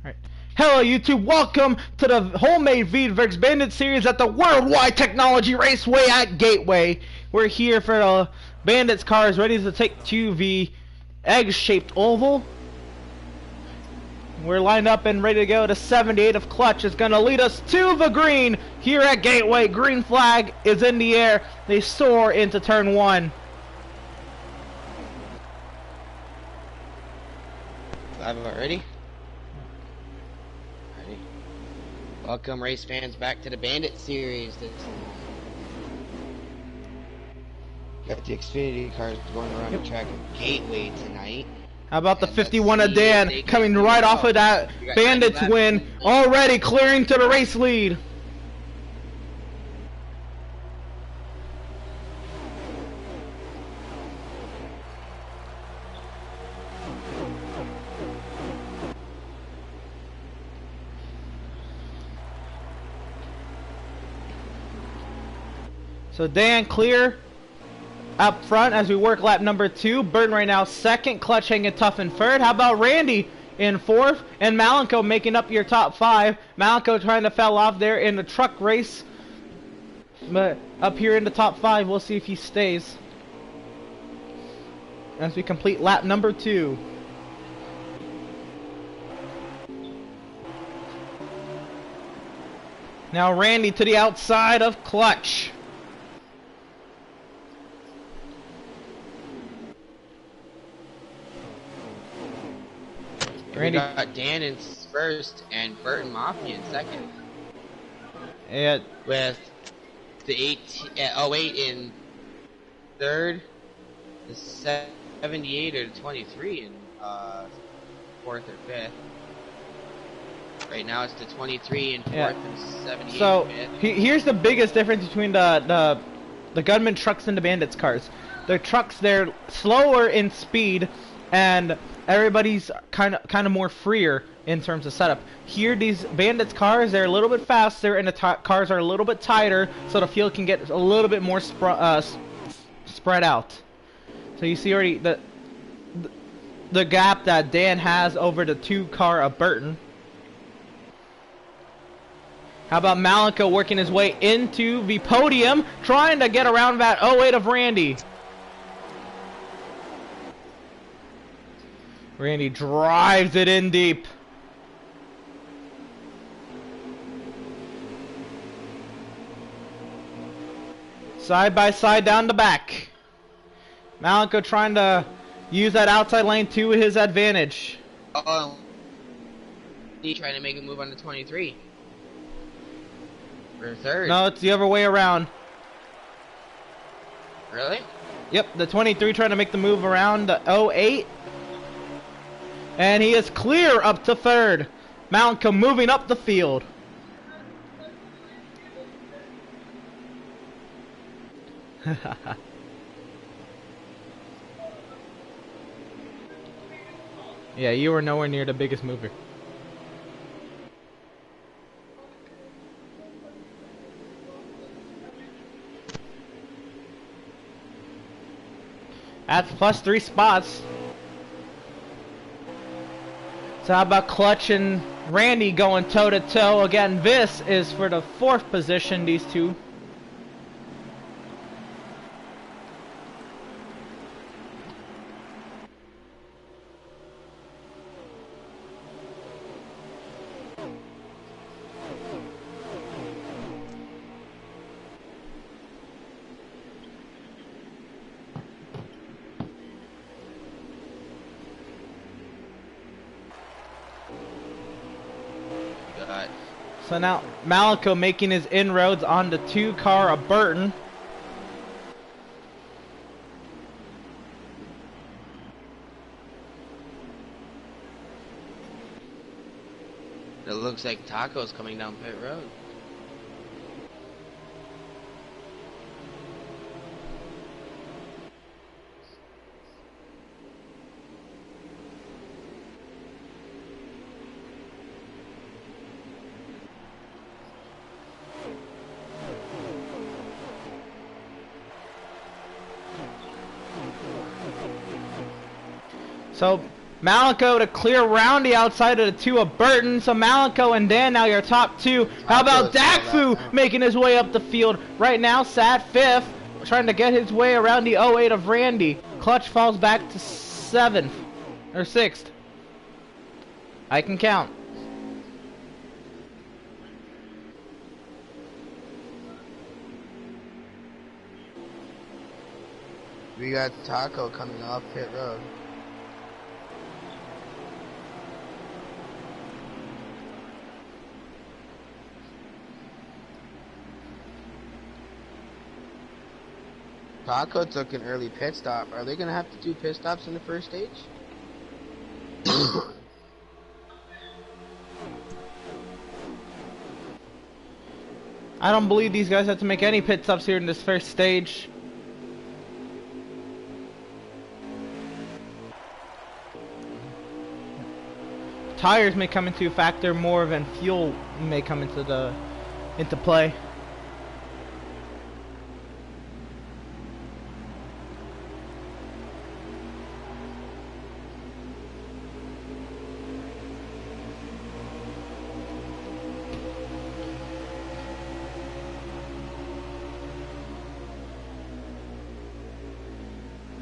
Alright. Hello YouTube, welcome to the Wholemade Veedverks Bandit series at the Worldwide Technology Raceway at Gateway. We're here for the Bandits cars ready to take to the egg-shaped oval. We're lined up and ready to go. The 78 of Clutch is going to lead us to the green here at Gateway. Green flag is in the air. They soar into turn 1. Live already? Ready. Welcome race fans back to the Bandit series. Got the Xfinity cars going around the track of Gateway tonight. How about the 51 of Dan coming right off of that Bandits win, already clearing to the race lead. So Dan clear up front as we work lap number 2. Burton right now second. Clutch hanging tough in third. How about Randy in fourth? And Malenko making up your top 5. Malenko trying to fell off there in the truck race. But up here in the top 5, we'll see if he stays as we complete lap number 2. Now Randy to the outside of Clutch. We got Dan in first and Burton Mafia in second. And with the 08 in third, the 78 or the 23 in fourth or fifth. Right now it's the 23 in fourth and 78 so in fifth. Here's the biggest difference between the gunman trucks and the Bandits cars. The trucks, they're slower in speed and everybody's kind of more freer in terms of setup. Here, these Bandits cars, they're a little bit faster, and the cars are a little bit tighter, so the field can get a little bit more spread out. So you see already the gap that Dan has over the 2 car of Burton. How about Malenko working his way into the podium, trying to get around that 08 of Randy. Randy drives it in deep. Side by side down the back. Malenko trying to use that outside lane to his advantage. Oh, he's trying to make a move on the 23. For third. No, it's the other way around. Really? Yep, the 23 trying to make the move around the 08. And he is clear up to third. Malenko moving up the field. Yeah, you were nowhere near the biggest mover. That's plus 3 spots. So how about Clutch and Randy going toe-to-toe? Again, this is for the 4th position, these two. So now Malenko making his inroads on the 2 car of Burton. It looks like Taco's coming down pit road. So Malico to clear Roundy outside of the 2 of Burton. So Malico and Dan now your top 2. How about Dakfu making his way up the field? Right now, Sat 5th, trying to get his way around the 08 of Randy. Clutch falls back to 7th or 6th. I can count. We got Taco coming off pit road. Taco took an early pit stop. Are they gonna have to do pit stops in the first stage? I don't believe these guys have to make any pit stops here in this first stage. Tires may come into a factor more than fuel may come into play.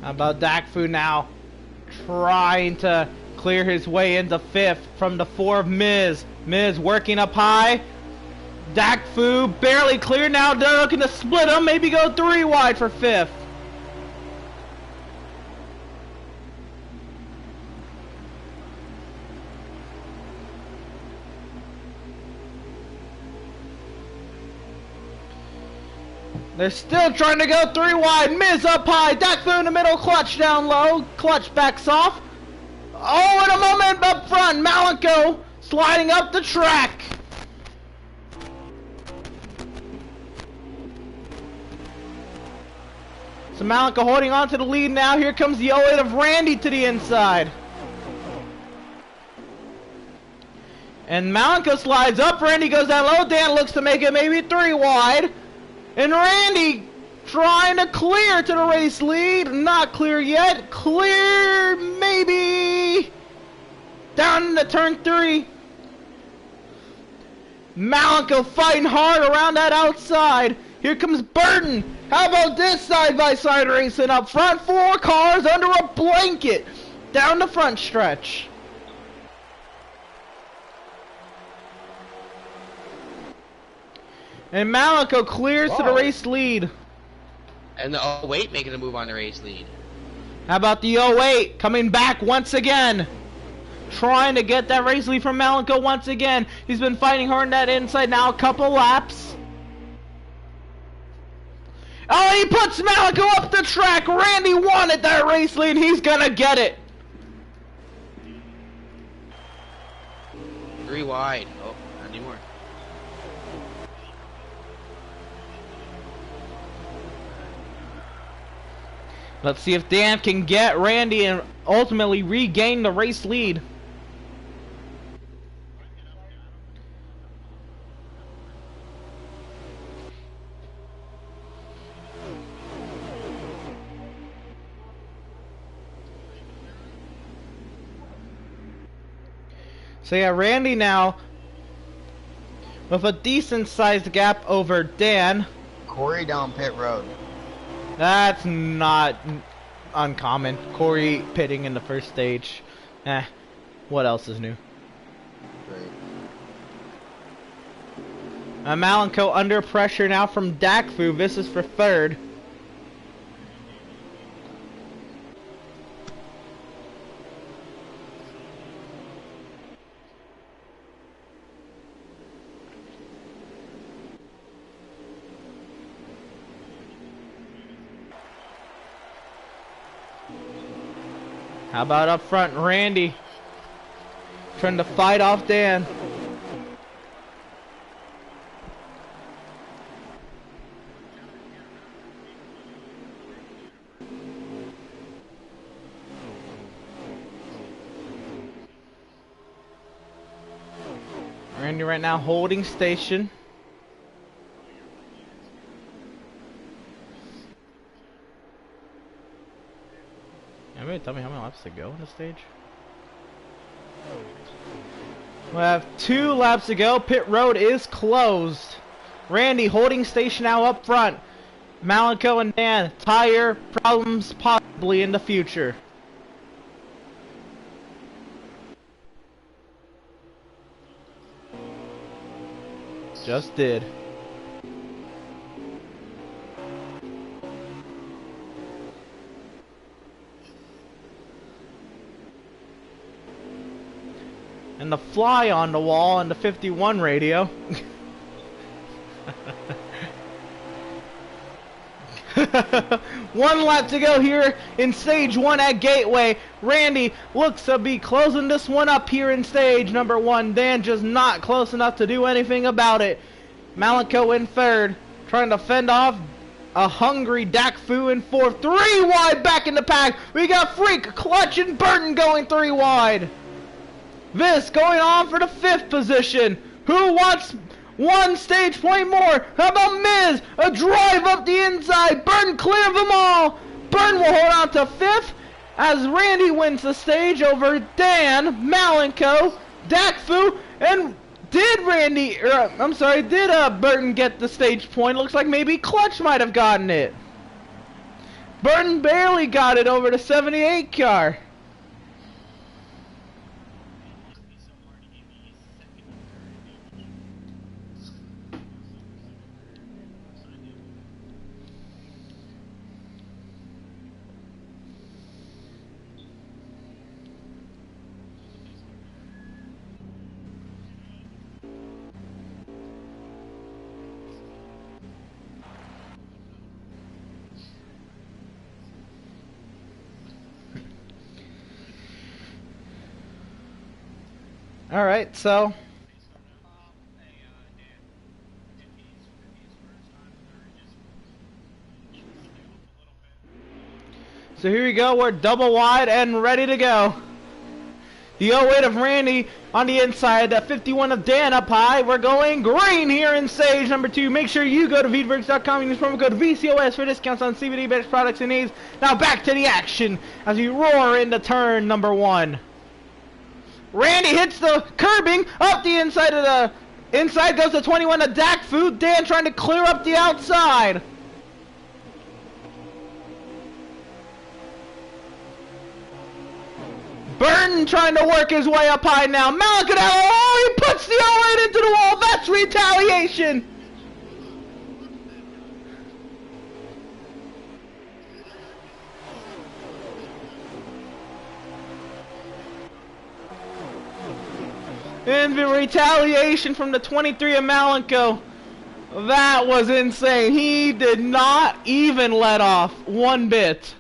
How about Dakfu now trying to clear his way into 5th from the 4 of Miz. Miz working up high. Dakfu barely clear now. They're looking to split him. Maybe go 3 wide for 5th. They're still trying to go 3 wide. Miz up high. Dakfu in the middle. Clutch down low. Clutch backs off. Oh, in a moment up front. Malico sliding up the track. So Malico holding on to the lead now. Here comes the 08 of Randy to the inside. And Malico slides up. Randy goes down low. Dan looks to make it maybe 3 wide. And Randy trying to clear to the race lead. Not clear yet. Clear maybe. Down into turn 3. Malico fighting hard around that outside. Here comes Burton. How about this side-by-side racing up front? 4 cars under a blanket. Down the front stretch. And Malico clears to the race lead. And the 08 making a move on the race lead. How about the 08 coming back once again? Trying to get that race lead from Malico once again. He's been fighting hard on that inside now a couple laps. Oh, he puts Malico up the track. Randy wanted that race lead. He's gonna get it. 3 wide. Oh, not anymore. Let's see if Dan can get Randy and ultimately regain the race lead. So yeah, Randy now with a decent sized gap over Dan. Corey down pit road. That's not uncommon. Corey pitting in the first stage. What else is new? Right. Malico under pressure now from Dakfu. This is for 3rd. How about up front, Randy? Trying to fight off Dan. Randy right now holding station. Anybody tell me how many laps to go on the stage? We have 2 laps to go. Pit road is closed. Randy holding station now up front. Malenko and Dan, tire problems possibly in the future. Just did. And the fly on the wall on the 51 radio. One lap to go here in stage 1 at Gateway. Randy looks to be closing this one up here in stage number 1. Dan just not close enough to do anything about it. Malenko in 3rd, trying to fend off a hungry Dakfu in 4th. 3 wide back in the pack. We got Freak, Clutch, and Burton going 3 wide. This going on for the 5th position. Who wants one stage point more? How about Miz? A drive up the inside. Burton clear of them all. Burton will hold on to 5th as Randy wins the stage over Dan, Malenko, Dakfu, and did Burton get the stage point? Looks like maybe Clutch might have gotten it. Burton barely got it over the 78 car. Alright, so here we go, we're double wide and ready to go. The 08 of Randy on the inside, the 51 of Dan up high. We're going green here in stage number 2. Make sure you go to Veedverks.com and use promo code VCOS for discounts on CBD-based products and needs. Now back to the action as we roar into turn number 1. Randy hits the curbing up the inside of the inside goes the 21 of Dakfu. Dan trying to clear up the outside. Burton trying to work his way up high now. Malenko, oh, he puts the 08 into the wall. That's retaliation. And the retaliation from the 23 of Malenko. That was insane. He did not even let off one bit.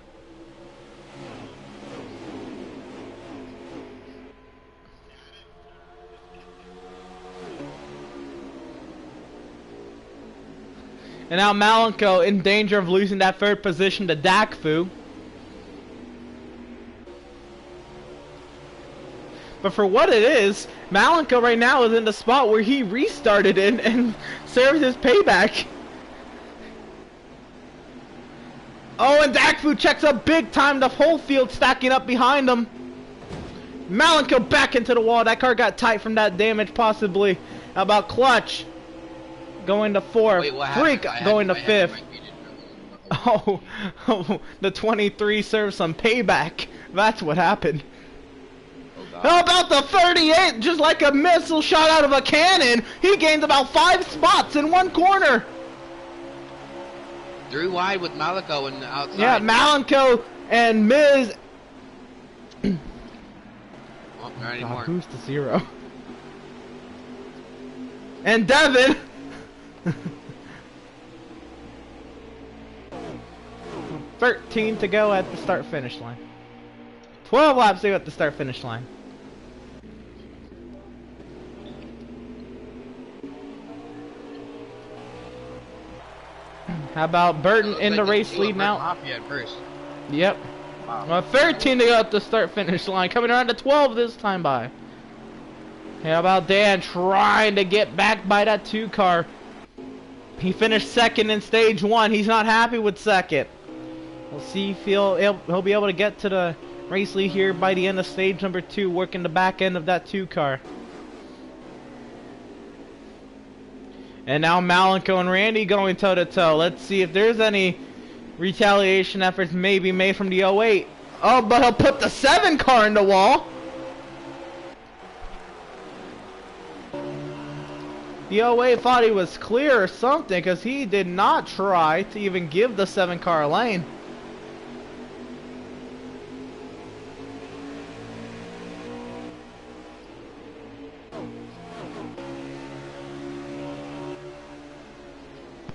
And now Malenko in danger of losing that 3rd position to Dakfu. But for what it is, Malenko right now is in the spot where he restarted in and served his payback. Oh, and Dakfu checks up big time. The whole field stacking up behind him. Malenko back into the wall. That car got tight from that damage possibly. How about Clutch? Going to 4th. Wait, Freak going to 5th. Oh, the 23 served some payback. That's what happened. How about the 38? Just like a missile shot out of a cannon. He gained about 5 spots in one corner. 3 wide with Malenko and outside. Yeah, Malenko and Miz. Oh, not anymore. Boost to 0. And Devin. 13 to go at the start-finish line. 12 laps to go at the start-finish line. How about Burton in the race lead now? Yep. Wow. Well, 13 to go at the start-finish line. Coming around to 12 this time by. How about Dan trying to get back by that 2 car? He finished 2nd in stage 1. He's not happy with 2nd. We'll see if he'll be able to get to the Racely here by the end of stage number 2, working the back end of that 2 car. And now Malenko and Randy going toe to toe. Let's see if there's any retaliation efforts maybe made from the 08. Oh, but he'll put the 7 car in the wall. The 08 thought he was clear or something, because he did not try to even give the 7 car a lane.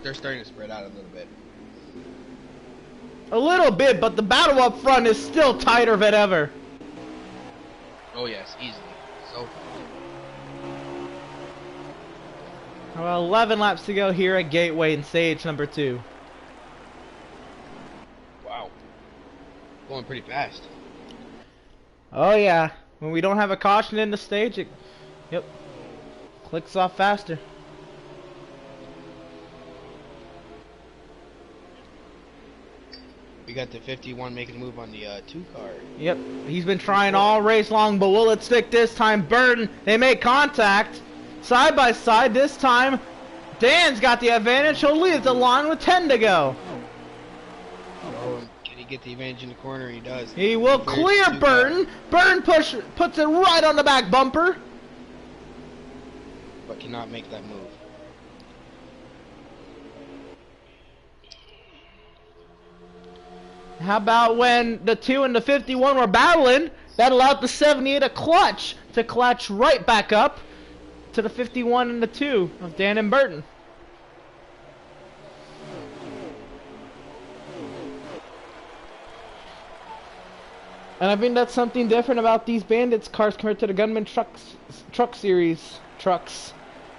They're starting to spread out a little bit. A little bit, but the battle up front is still tighter than ever. Oh yes, easily. So Well, 11 laps to go here at Gateway in stage number 2. wow. Going pretty fast. Oh yeah, when we don't have a caution in the stage, it, yep, clicks off faster. We got the 51 making a move on the 2 car. Yep, he's been trying all race long, but will it stick this time? Burton, they make contact. Side by side this time. Dan's got the advantage. He'll leave the line with 10 to go. Oh, can he get the advantage in the corner? He does. He will clear Burton. Burton puts it right on the back bumper. But cannot make that move. How about when the 2 and the 51 were battling? That allowed the 78 a clutch to clutch right back up to the 51 and the 2 of Dan and Burton. And I think that's something different about these Bandits cars compared to the Gunman truck series trucks.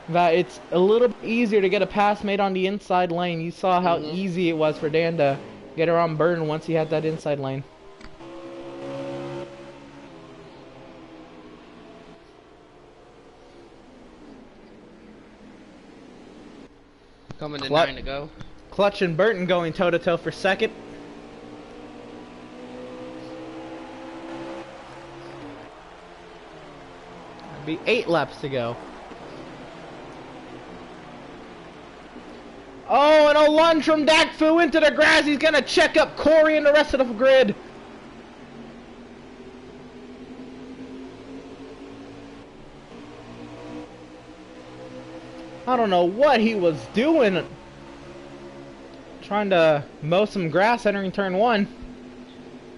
That it's a little bit easier to get a pass made on the inside lane. You saw how easy it was for Dan to get around Burton once he had that inside lane. Coming to 9 to go. Clutch and Burton going toe to toe for second. That'd be 8 laps to go. Oh, and a lunge from Dakfu into the grass. He's gonna check up Corey and the rest of the grid. I don't know what he was doing. Trying to mow some grass entering turn 1.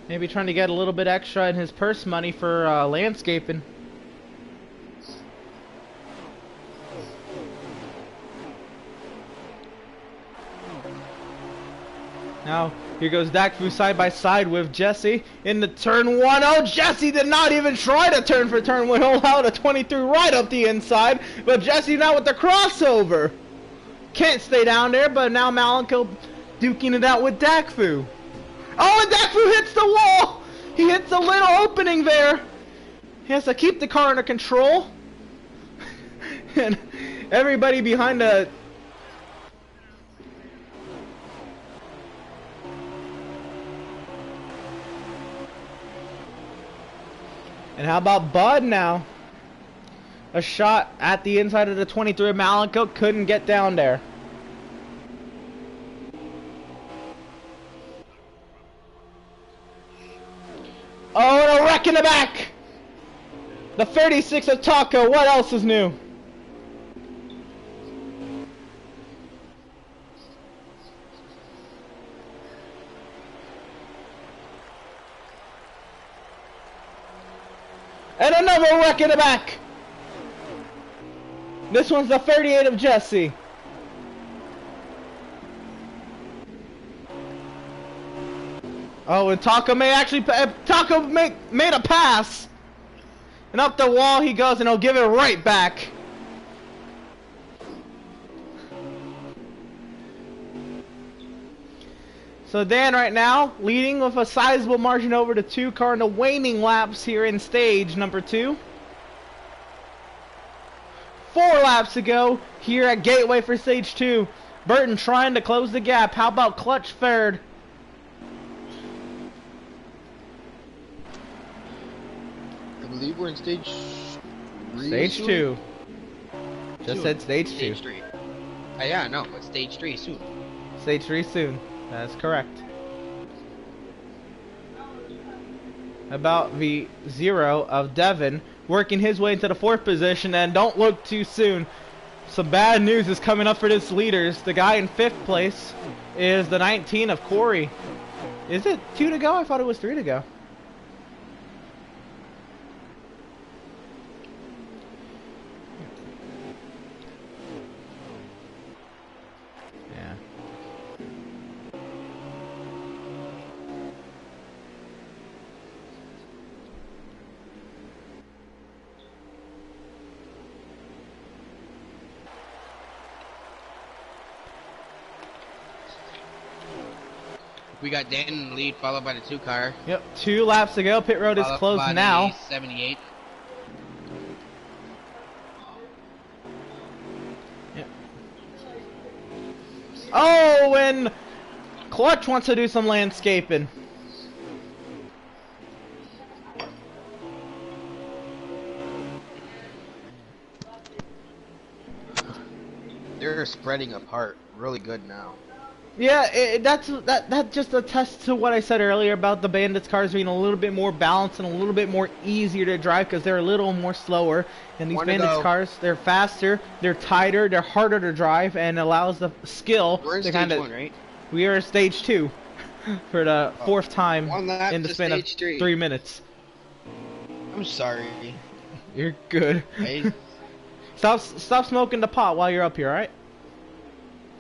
Maybe trying to get a little bit extra in his purse money for landscaping. Now, here goes Dakfu side by side with Jesse in the turn 1. Oh, Jesse did not even try to turn for turn 1. He'll allow a 23 right up the inside. But Jesse now with the crossover. Can't stay down there, but now Malenko duking it out with Dakfu. Oh, and Dakfu hits the wall. He hits a little opening there. He has to keep the car under control. And everybody behind the... And how about Bud now? A shot at the inside of the 23. Malenko couldn't get down there. Oh, and a wreck in the back! The 36 of Taco, what else is new? And another wreck in the back! This one's the 38 of Jesse. Oh, and Taco may actually... Taco made a pass! And up the wall he goes, and he'll give it right back. So Dan right now, leading with a sizable margin over the 2 car in the waning laps here in stage number 2. 4 laps to go here at Gateway for stage 2. Burton trying to close the gap. How about Clutch third? think we're in stage 3. Stage 2. Just Soon. said stage 2. Stage 3. Yeah, no, but stage 3 soon. Stage 3 soon. That's correct. About the 0 of Devin working his way into the 4th position, and don't look too soon. Some bad news is coming up for this leaders. The guy in 5th place is the 19 of Corey. Is it 2 to go? I thought it was 3 to go. Yeah. We got Dan in the lead, followed by the 2 car. Yep, 2 laps to go. Pit road is Followed closed by now. the 78. Yep. Oh, and Clutch wants to do some landscaping. They're spreading apart really good now. Yeah, that just attests to what I said earlier about the Bandits cars being a little bit more balanced and a little bit more easier to drive because they're a little more slower. And these Bandits cars, they're faster, they're tighter, they're harder to drive, and allows the skill We're in to stage 1, right? We are in stage 2 for the 4th time in the span of 3 minutes. I'm sorry. You're good. I, Stop smoking the pot while you're up here, alright?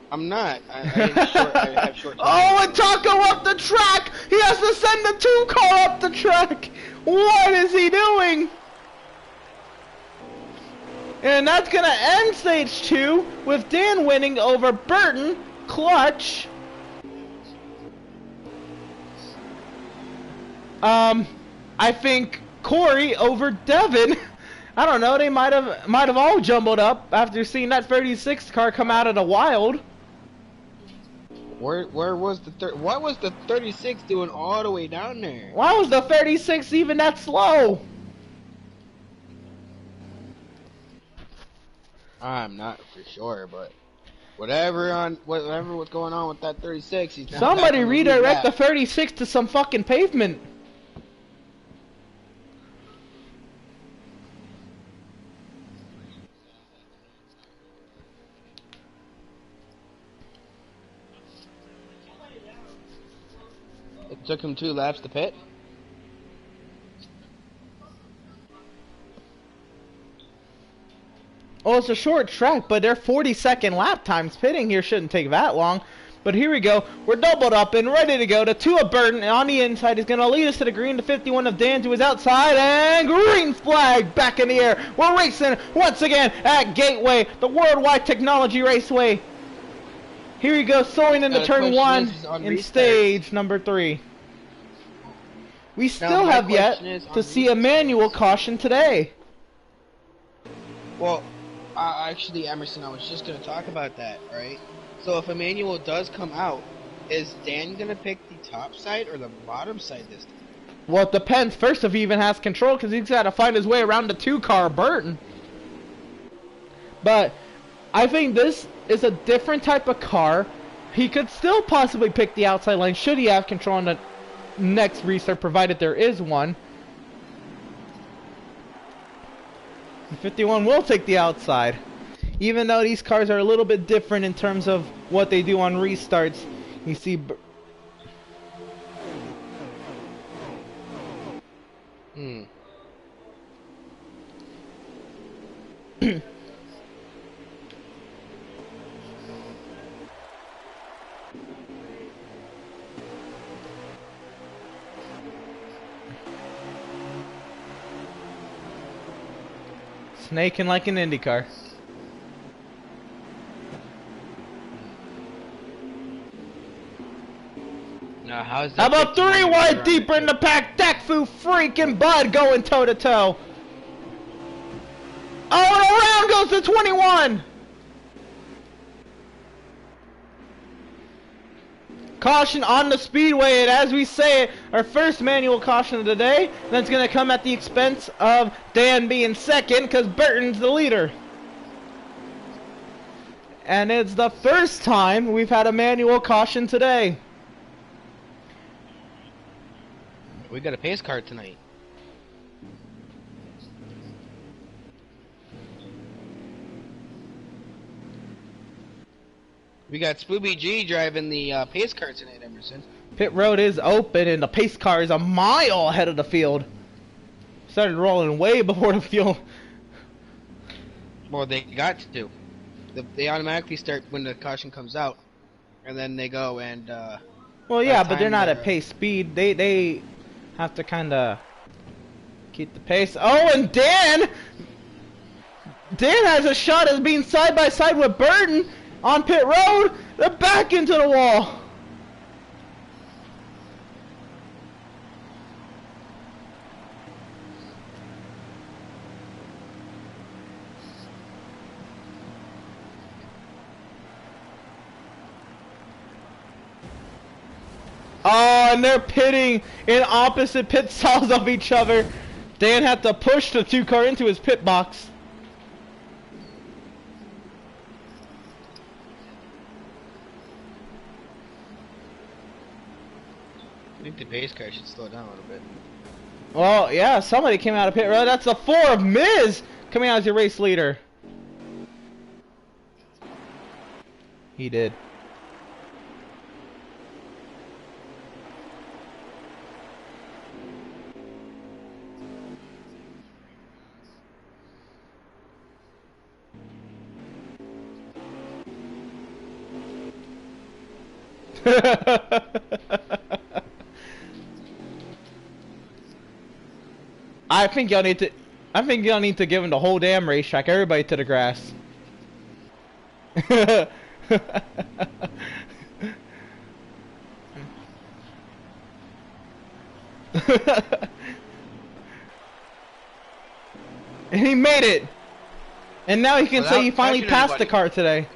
I'm not. I have short time. Oh, and Taco up the track! He has to send the 2 car up the track! What is he doing? And that's gonna end stage 2 with Dan winning over Burton, Clutch. I think Corey over Devin. I don't know, they might have all jumbled up after seeing that 36 car come out of the wild. Where was the what was the 36 doing all the way down there? Why was the 36 even that slow? I'm not for sure, but whatever was going on with that 36, he's not Somebody redirect the that. 36 to some fucking pavement. It took him 2 laps to pit. Oh, it's a short track, but their 40-second lap times pitting here shouldn't take that long. But here we go. We're doubled up and ready to go. The 2 of Burton on the inside is going to lead us to the green. The 51 of Dan to his outside. And green flag back in the air. We're racing once again at Gateway, the Worldwide Technology Raceway. Here we go, soaring into turn 1 in stage number 3. We still have yet to see a manual caution today. Well, actually, Emerson, I was just going to talk about that, right? So if a manual does come out, is Dan going to pick the top side or the bottom side this time? Well, it depends. First, if he even has control, because he's got to find his way around the 2-car Burton. But I think this is a different type of car. He could still possibly pick the outside lane should he have control on the next restart, provided there is one. The 51 will take the outside. Even though these cars are a little bit different in terms of what they do on restarts, you see... Snaking like an IndyCar. Now, how's How that about 3 wide deeper in the pack? Dakfu, freaking Bud going toe to toe. Oh, and around goes the 21. caution on the speedway, and as we say it, our first manual caution of the day. That's going to come at the expense of Dan being second, because Burton's the leader. And it's the first time we've had a manual caution today. We got a pace car tonight. We got Spooby G driving the pace car tonight, Emerson. Pit road is open, and the pace car is a mile ahead of the field. Started rolling way before the field. Well, they got to. They automatically start when the caution comes out, and then they go and. Well, yeah, but they're not at pace speed. They have to kind of keep the pace. Oh, and Dan has a shot as being side by side with Burton on pit road. They're back into the wall. Oh, and they're pitting in opposite pit stalls of each other. Dan had to push the 2-car into his pit box. I think the pace car should slow down a little bit. Well, yeah, somebody came out of pit road. That's the 4 of Miz coming out as your race leader. He did. I think y'all need to give him the whole damn racetrack, everybody to the grass. And he made it. And now he can say he finally passed the car today.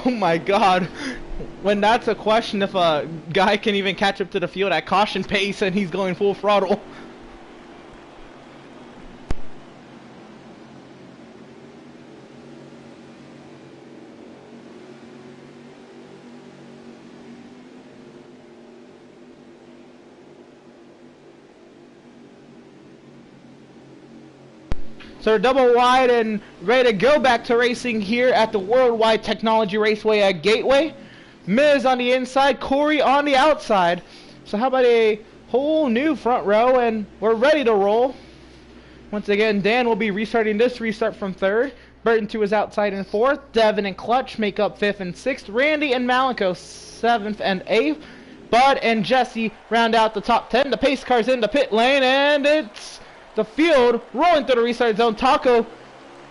Oh my god. When that's a question if a guy can even catch up to the field at caution pace and he's going full throttle. So they're double wide and ready to go back to racing here at the Worldwide Technology Raceway at Gateway. Miz on the inside, Corey on the outside. So how about a whole new front row, and we're ready to roll. Once again, Dan will be restarting this restart from 3rd. Burton to his outside in 4th. Devin and Clutch make up 5th and 6th. Randy and Malenko 7th and 8th. Bud and Jesse round out the top 10. The pace car's in the pit lane, and it's the field rolling through the restart zone. Taco,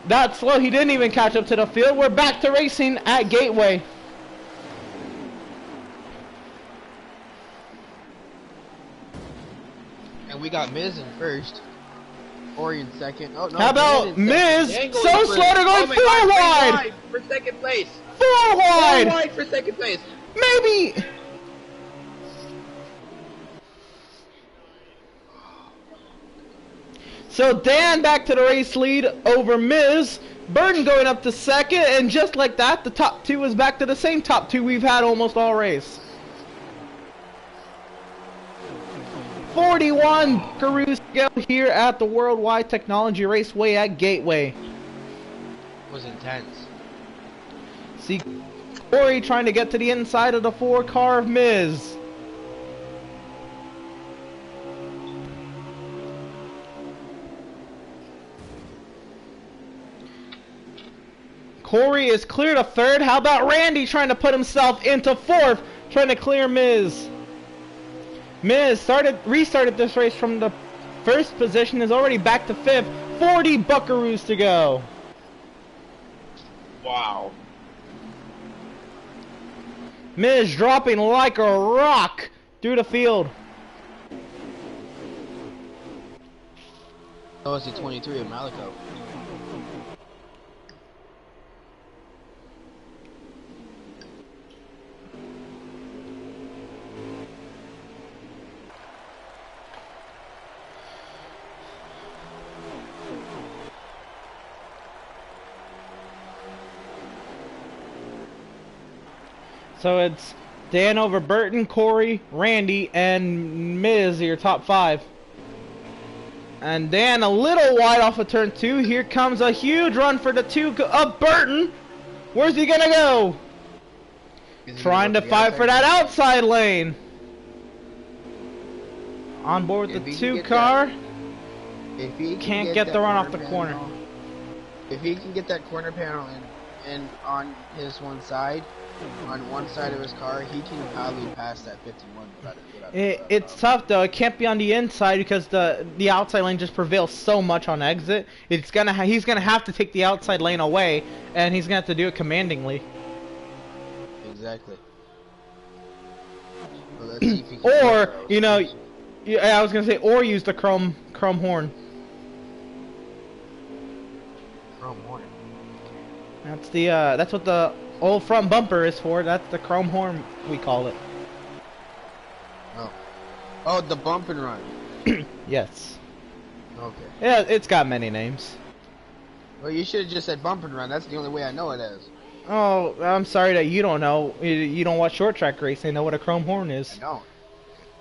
that slow, he didn't even catch up to the field. We're back to racing at Gateway. And we got Miz in 1st. Corey in 2nd. Oh no! How about Miz? So slow, they're going 4 wide for 2nd place. 4 wide. 4 wide for 2nd place. Maybe. So Dan back to the race lead over Miz. Burton going up to 2nd, and just like that, the top 2 is back to the same top 2 we've had almost all race. 41 Buckaroos to go here at the Worldwide Technology Raceway at Gateway. It was intense. See Corey trying to get to the inside of the 4-car of Miz. Corey is clear to 3rd. How about Randy trying to put himself into 4th, trying to clear Miz. Miz restarted this race from the 1st position, is already back to 5th. 40 Buckaroos to go. Wow. Miz dropping like a rock through the field. That was the 23 of Malenko. So it's Dan over Burton, Corey, Randy, and Miz, your top 5. And Dan a little wide off of turn 2. Here comes a huge run for the 2 of Burton. Where's he gonna go? Trying to fight for that outside lane. On board with the 2 car. If he Can't get the run off the corner. If he can get that corner panel and on his one side of his car, he can probably pass that 51 without It's tough though. It can't be on the inside because the outside lane just prevails so much on exit. He's gonna have to take the outside lane away, and he's gonna have to do it commandingly. Exactly. Well, let's see if he can Or I was gonna say, or use the chrome horn. Chrome horn. That's what the old front bumper is for. That's the chrome horn, we call it. Oh, the bump and run. Yes. Okay. Yeah, it's got many names. Well, you should have just said bump and run. That's the only way I know it as. Oh, I'm sorry that you don't know. You don't watch short track racing. Know what a chrome horn is. I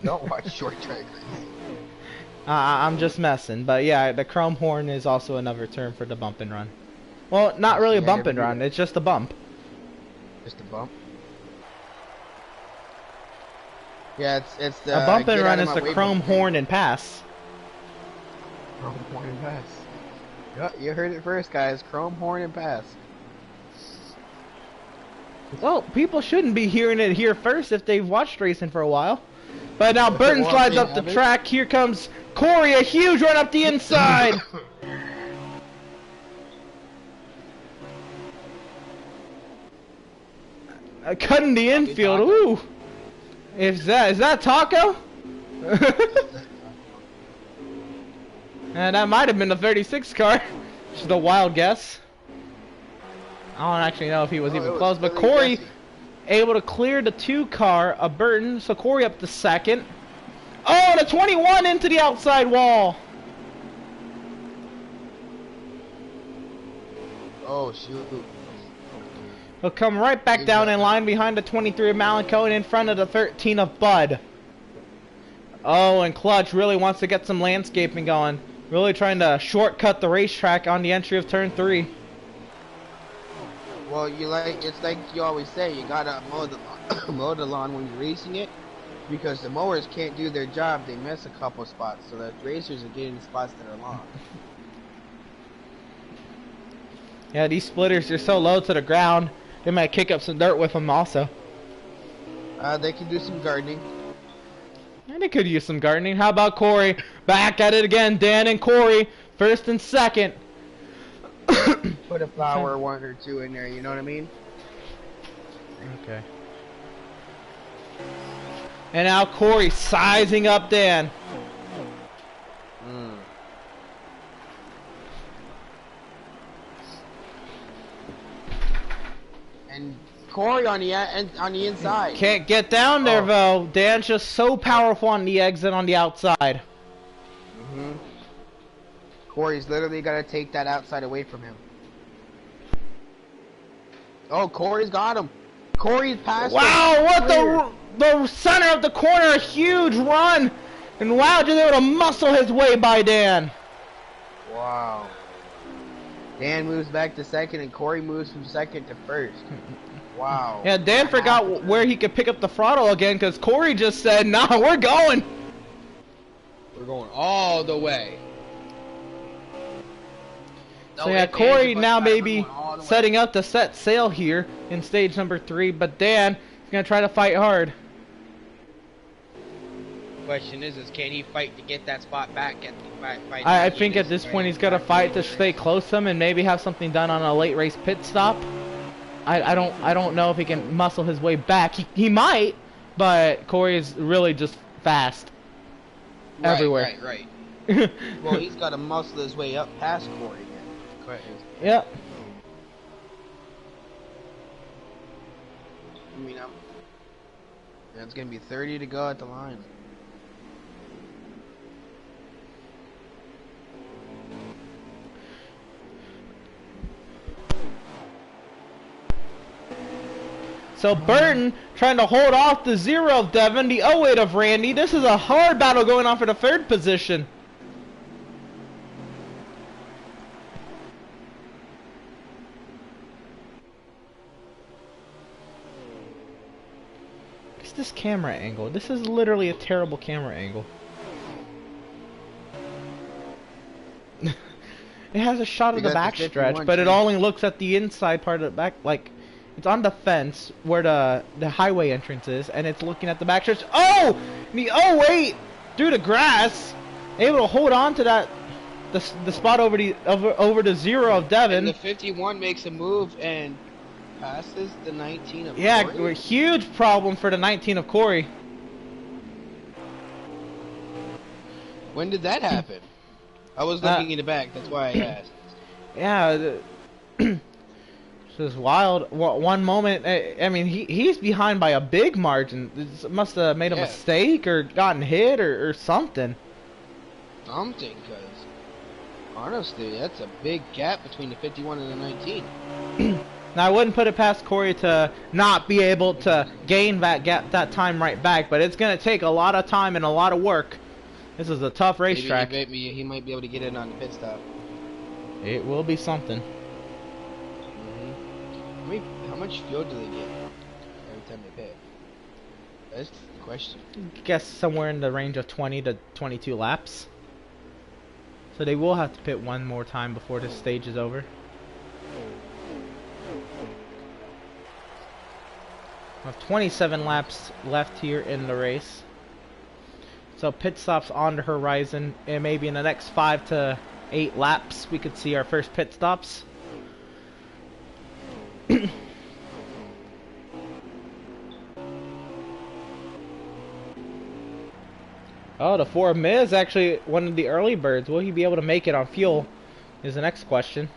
don't watch short track racing. I'm just messing, but yeah, the chrome horn is also another term for the bump and run. Well, not really a bump and run. It's just a bump. Just a bump. Yeah, it's the a bump and run is the chrome horn and pass. Chrome horn and pass. Yeah, you heard it first, guys. Chrome horn and pass. Well, people shouldn't be hearing it here first if they've watched racing for a while. But now Burton slides up the track. Here comes Corey, a huge run up the inside. Cutting the infield. Ooh. Is that Taco? And that might have been the 36 car. Just a wild guess. I don't actually know if he was even close, but Corey able to clear the 2 car of Burton, so Corey up to 2nd. Oh, the 21 into the outside wall. Oh, shoot. He'll come right back down in line behind the 23 of Malico and in front of the 13 of Bud. Oh, and Clutch really wants to get some landscaping going. Really trying to shortcut the racetrack on the entry of turn 3. Well, it's like you always say, you gotta mow the lawn when you're racing it, because the mowers can't do their job. They miss a couple spots, so the racers are getting spots that are long. Yeah, these splitters are so low to the ground, they might kick up some dirt with them also. They can do some gardening. And they could use some gardening. How about Corey? Back at it again. Dan and Corey, 1st and 2nd. Put a flower 1 or 2 in there, you know what I mean? Okay. And now Corey sizing up Dan. And Corey on the inside. Can't get down there though. Dan's just so powerful on the exit on the outside. Corey's literally got to take that outside away from him. Oh, Corey's got him. Corey's passed him. Wow, what the center of the corner, a huge run. And wow, just able to muscle his way by Dan. Wow. Dan moves back to 2nd and Corey moves from 2nd to 1st. Wow. Yeah, Dan forgot where he could pick up the throttle again because Corey just said, nah, we're going. We're going all the way. So yeah, Corey now maybe setting up to set sail here in stage number 3, but Dan is going to try to fight hard. Question is can he fight to get that spot back? I think at this point he's got to fight to stay close to him and maybe have something done on a late race pit stop. I don't know if he can muscle his way back. He might, but Corey is really just fast everywhere. Right. Well, he's got to muscle his way up past Corey. Yep. I mean, it's gonna be 30 to go at the line. So Burton trying to hold off the 0 of Devin, the 08 of Randy. This is a hard battle going on for the 3rd position. What's this camera angle? This is literally a terrible camera angle. It has a shot of the backstretch, but it only looks at the inside part of the back, like, it's on the fence where the highway entrance is, and it's looking at the backstretch. Oh! The 08 through the grass, able to hold on to that, the spot over the 0 of Devin. And the 51 makes a move and passes the 19 of yeah, Corey. Huge problem for the 19 of Corey. When did that happen? I was looking in the back, that's why I asked. Yeah, this is wild. One moment, I mean, he's behind by a big margin. This must have made a mistake or gotten hit or something. Something, because honestly, that's a big gap between the 51 and the 19. Now, I wouldn't put it past Corey to not be able to gain that gap, that time right back, but it's going to take a lot of time and a lot of work. This is a tough racetrack. Maybe he might be able to get in on the pit stop. It will be something. How much fuel do they get every time they pit? That's the question. I guess somewhere in the range of 20 to 22 laps. So they will have to pit one more time before this stage is over. We have 27 laps left here in the race. So pit stops on the horizon, and maybe in the next 5 to 8 laps we could see our first pit stops. Oh, the 4 Miz actually one of the early birds. Will he be able to make it on fuel? Is the next question.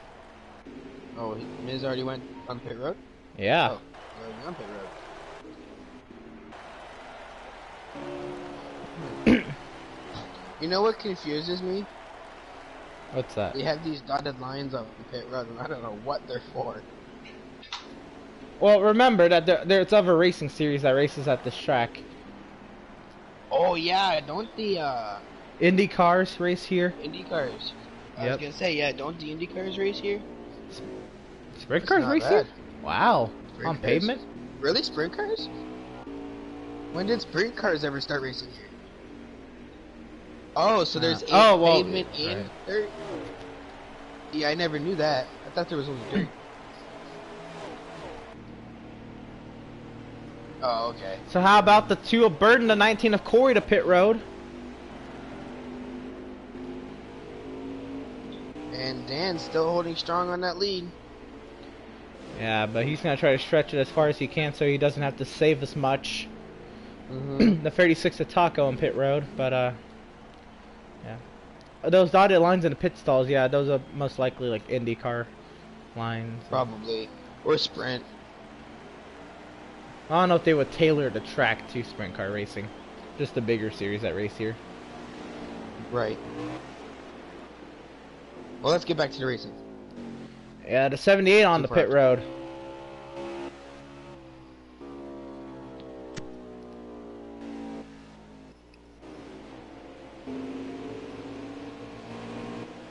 Oh, Miz already went on pit road? Yeah. Oh, already on pit road. You know what confuses me? What's that? They have these dotted lines on pit road, and I don't know what they're for. Well, remember that it's of a racing series that races at this track. Oh yeah, don't the Indy cars race here. Indy cars. I was gonna say, yeah, don't the Indy cars race here? Sprint cars race here? Wow. Sprint On cars? pavement? Really, sprint cars? When did sprint cars ever start racing here? Oh, so there's pavement and dirt? Yeah, I never knew that. I thought there was only dirt. Oh, okay. So how about the 2 of Burton, the 19 of Corey to pit road? And Dan's still holding strong on that lead. Yeah, but he's going to try to stretch it as far as he can so he doesn't have to save as much. The 36 of Taco in pit road, but yeah. Those dotted lines in the pit stalls, yeah, those are most likely like IndyCar lines. Probably. Or sprint. I don't know if they would tailor the track to sprint car racing. Just the bigger series that race here. Right. Well, let's get back to the racing. Yeah, the 78 on the pit road.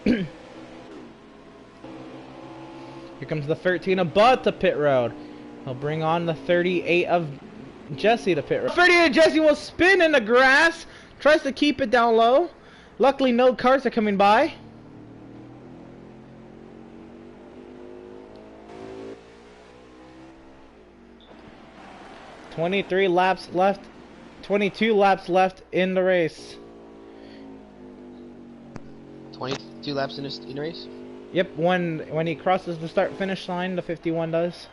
Here comes the 13 of Bud to pit road. He'll bring on the 38 of Jesse to pit road. 38 of Jesse will spin in the grass. Tries to keep it down low. Luckily, no cars are coming by. "23 laps left. 22 laps left in the race." 22 laps in a race? Yep, when he crosses the start-finish line, the 51 does.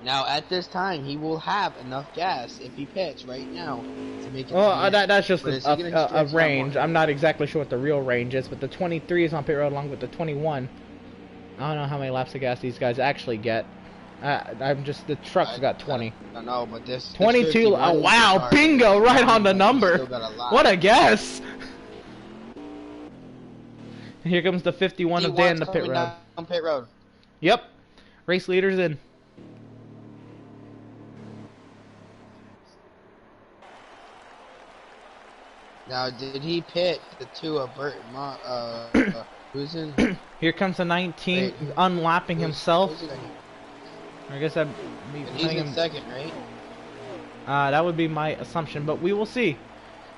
Now, at this time, he will have enough gas if he pits right now to make it. Well, that's just a range. I'm not exactly sure what the real range is, but the 23 is on pit road along with the 21. I don't know how many laps of gas these guys actually get. The truck's got 20. I don't know, but this 22. Oh wow, bingo, right on the number. What a guess! And here comes the 51 of Dan in the pit road. On pit road. Yep, race leaders in. Now, did he pit the two of Burt who's in? Here comes the 19, Wait, unlapping himself. Who's in? I guess I'd be And he's putting in him. second, right? That would be my assumption, but we will see.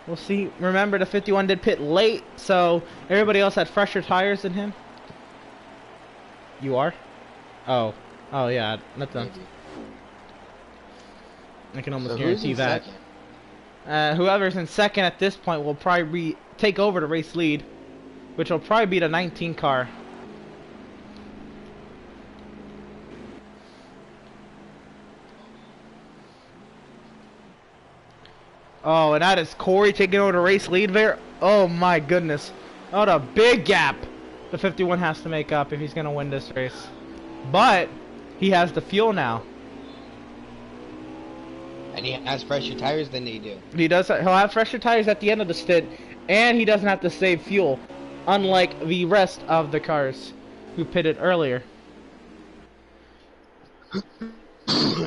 We'll see. Remember, the 51 did pit late, so everybody else had fresher tires than him. You are? Oh. Oh, yeah. Nothing. Maybe. I can almost So who's guarantee in that. second? Whoever's in second at this point will probably take over the race lead, which will probably be the 19 car. Oh, and that is Corey taking over the race lead there. Oh my goodness. What a big gap the 51 has to make up if he's going to win this race. But he has the fuel now. And he has fresher tires than they do. He does. He'll have fresher tires at the end of the stint, and he doesn't have to save fuel, unlike the rest of the cars who pitted earlier.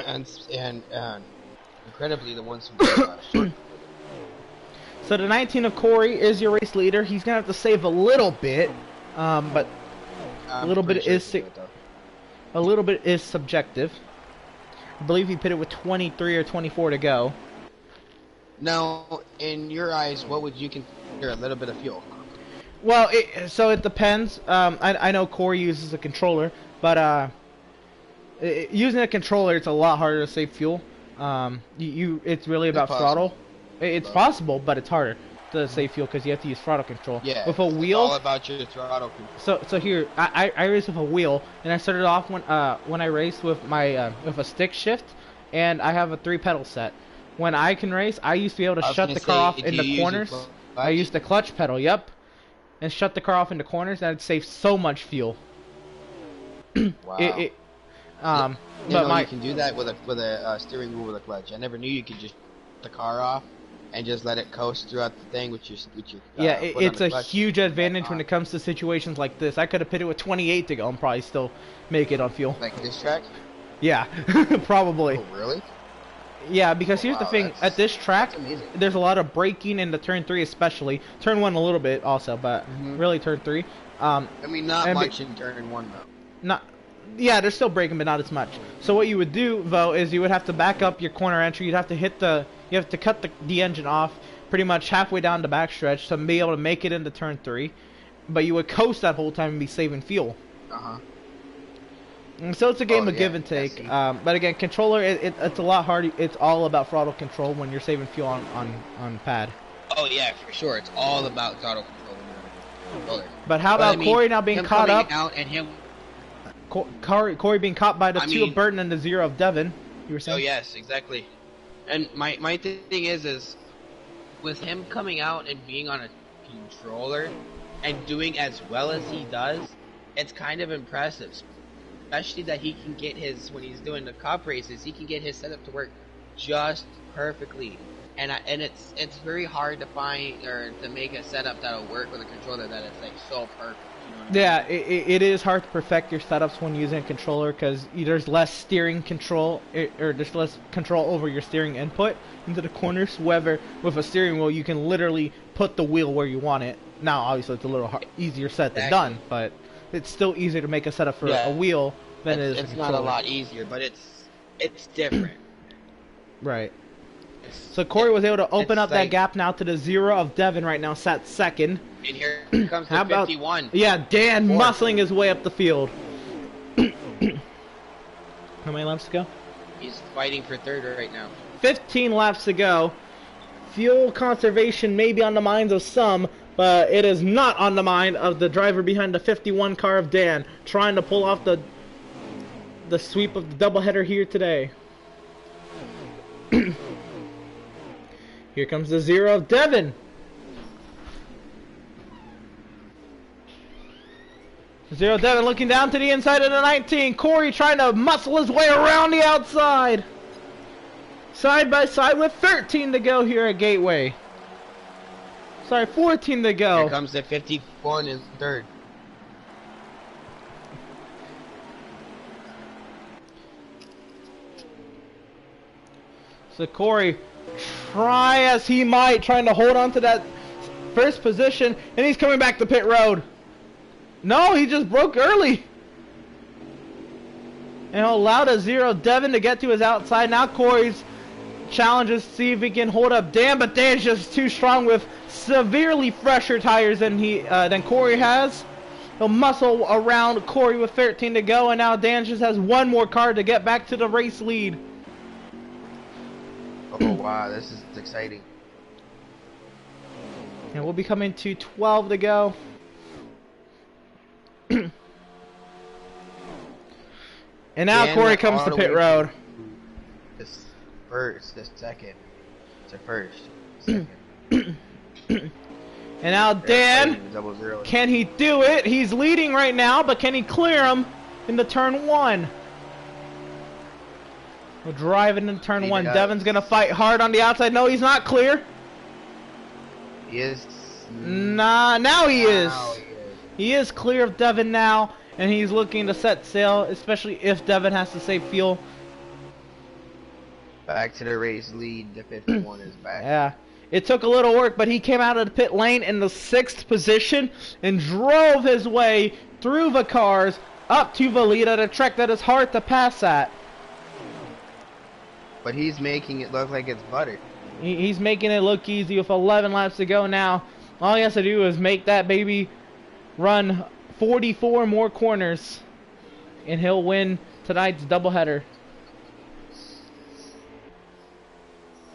and incredibly, the ones who short. So the 19 of Corey is your race leader. He's gonna have to save a little bit, but I'm a little pretty bit sure is he would, though. a little bit is subjective. I believe he pitted with 23 or 24 to go. Now, in your eyes, what would you consider a little bit of fuel? Well, so it depends. I know Corey uses a controller, but using a controller, it's a lot harder to save fuel. It's really about throttle. It's possible, but it's harder to save fuel because you have to use throttle control. Yeah, with a it's wheel. all about your throttle control. So here I race with a wheel, and I started off when I raced with my with a stick shift, and I have a 3-pedal set. When I can race, I used to be able to shut the car off in the corners. I used the clutch pedal, yep, and shut the car off in the corners, and it saved so much fuel. Wow. But you can do that with a steering wheel with a clutch. I never knew you could just shut the car off and just let it coast throughout the thing with your yeah, foot on it's the a clutch. huge advantage when it comes to situations like this. I could have pitted with 28 to go and probably still make it on fuel. Like this track? Yeah, probably. Oh, really? Yeah, because here's the thing. At this track, that's amazing. there's a lot of braking in the turn 3 especially. Turn 1 a little bit also, but really turn 3. I mean, not and much in turn 1, though. Not, yeah, they're still braking, but not as much. So what you would do, though, is you would have to back up your corner entry. You'd have to you have to cut the engine off pretty much halfway down the backstretch to be able to make it into turn 3. But you would coast that whole time and be saving fuel. Uh-huh. And so it's a game of yeah, give and take. I But again, controller, it's a lot harder. It's all about throttle control when you're saving fuel on pad. Oh, yeah, for sure. It's all about throttle control when you're on a controller. But how about Corey now being him caught coming up? out and him... Corey being caught by the 2 of Burton and the 0 of Devin. You were saying? Oh, yes, exactly. And my thing is with him coming out and being on a controller and doing as well as he does, it's kind of impressive. Especially that he can get when he's doing the cup races, he can get his setup to work just perfectly. And it's very hard to find or to make a setup that'll work with a controller that is like so perfect. You know what I mean? Yeah, it is hard to perfect your setups when using a controller because there's less steering control or there's less control over your steering input into the corners. However, with a steering wheel, you can literally put the wheel where you want it. Now, obviously, it's a little easier said than done, but it's still easier to make a setup for a wheel than it is a controller. It's not a lot easier, but it's different. Right. So Corey was able to open up that gap now to the 0 of Devin right now, sat second. And here comes the How about 51. Yeah, Dan muscling his way up the field. How many laps to go? He's fighting for third right now. 15 laps to go. Fuel conservation may be on the minds of some, but it is not on the mind of the driver behind the 51 car of Dan, trying to pull off the sweep of the doubleheader here today. Here comes the 0 of Devin. 0 Devin looking down to the inside of the 19. Corey trying to muscle his way around the outside. Side by side with 13 to go here at Gateway. Sorry, 14 to go. Here comes the 51 in third. So Corey, try as he might, trying to hold on to that first position, and he's coming back to pit road. No, he just broke early. And he'll allow the 0 Devin to get to his outside. Now Corey's challenges to see if he can hold up Dan, but Dan's just too strong with severely fresher tires than Corey has. He'll muscle around Corey with 13 to go, and now Dan just has one more car to get back to the race lead. Oh wow, this is exciting. And we'll be coming to 12 to go. And now Dan Corey comes to pit road. This second. To first. Second. And now Dan, can he do it? He's leading right now, but can he clear him into turn 1? We'll drive it into turn 1. Devin's going to fight hard on the outside. No, he's not clear. He is. Nah, now he is. He is clear of Devin now, and he's looking to set sail, especially if Devin has to save fuel. Back to the race lead. The 51 is back. Yeah. It took a little work, but he came out of the pit lane in the 6th position and drove his way through the cars up to Valida, the track that is hard to pass at. But he's making it look like it's butter. He's making it look easy with 11 laps to go now. All he has to do is make that baby run 44 more corners, and he'll win tonight's doubleheader.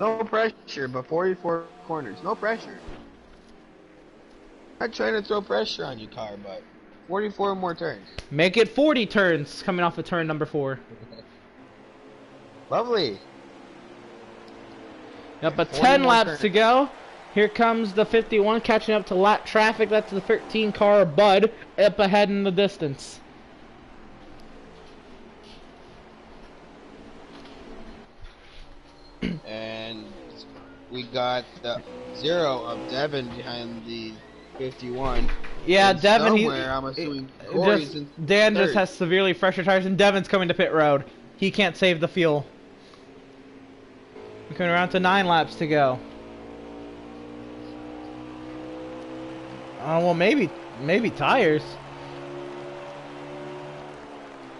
No pressure, but 44 corners. No pressure. I'm trying to throw pressure on you, car, but 44 more turns. Make it 40 turns coming off of turn number 4. Lovely. Yep, but 10 laps to go. Here comes the 51 catching up to lap traffic. That's the 13 car Bud up ahead in the distance. And we got the 0 of Devin behind the 51. Yeah, and Devin. I'm assuming Corey's in Dan third. just has severely fresher tires, and Devin's coming to pit road. He can't save the fuel. We're coming around to 9 laps to go. Well, maybe tires.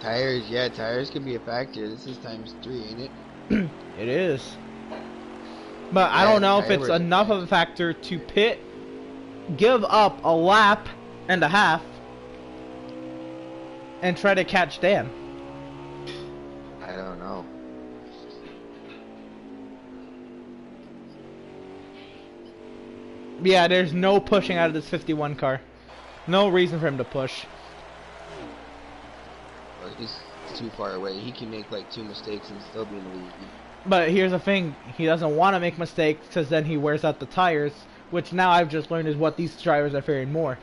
Tires, yeah, tires could be a factor. This is times 3, ain't it? It is. But I don't know if it's enough of a factor to pit, give up a lap and a half, and try to catch Dan. I don't know. Yeah, there's no pushing out of this 51 car. No reason for him to push. Well, he's too far away. He can make like 2 mistakes and still be in the lead. But here's the thing, he doesn't want to make mistakes because then he wears out the tires, which now I've just learned is what these drivers are fearing more.